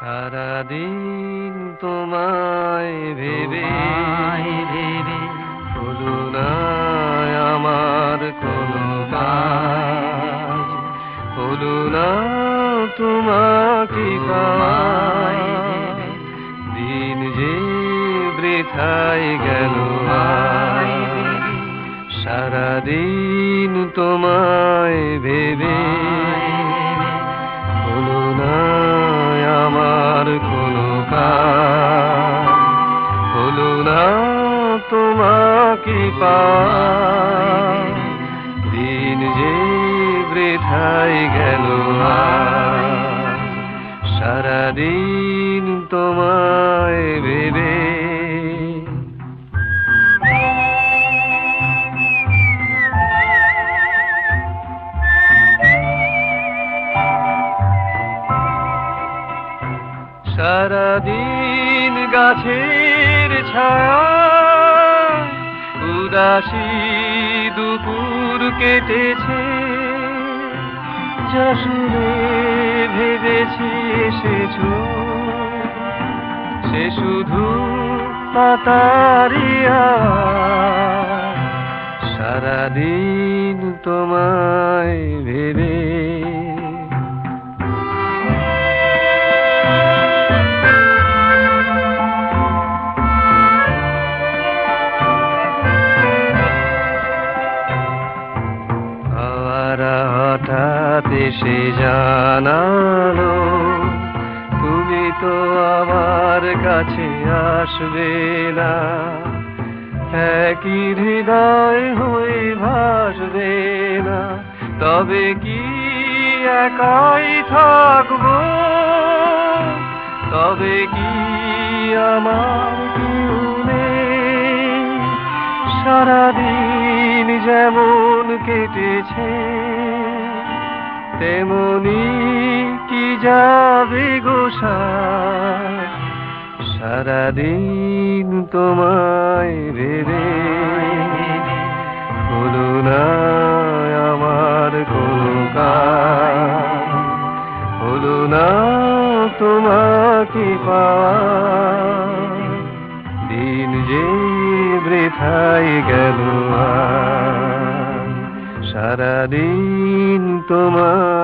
সারাদিন তোমায় ভেবে হলো না আমার কোনো কাজ, হলো না তোমাকে পাওয়ায়, দিন যে বৃথায় গেল আজ। সারাদিন তোমায় ভেবে হলো না আমার কোনো কাজ, হলো না তোমাকে পাওয়ায়, দিন যে বৃথায় গেল আজ। সারাদিন তোমায় ভেবে। সারাদিন গাছের ছায়া উদাসী দুপুর কেটেছে, যা শুনে ভেবেছি এসেছো, সে শুধু পাতারি আওয়াজ। সারাদিন তোমায় ভেবে। হঠাৎ এসে জানালো তুমি তো আমার কাছে আসবে না, একই হৃদয় হয়ে ভাসবে না। তবে কি একাই থাকবো, তবে কি আমার কেউ নেই? সারাদিন যেমন কেটেছে তেমনি কি যাবে গোসায়। সারাদিন তোমায় ভেবে হলো না আমার কোনো কাজ, হলো না তোমাকে পাওয়ায়, দিন যে বৃথায় গেল আজ। সারাদিন তোমায়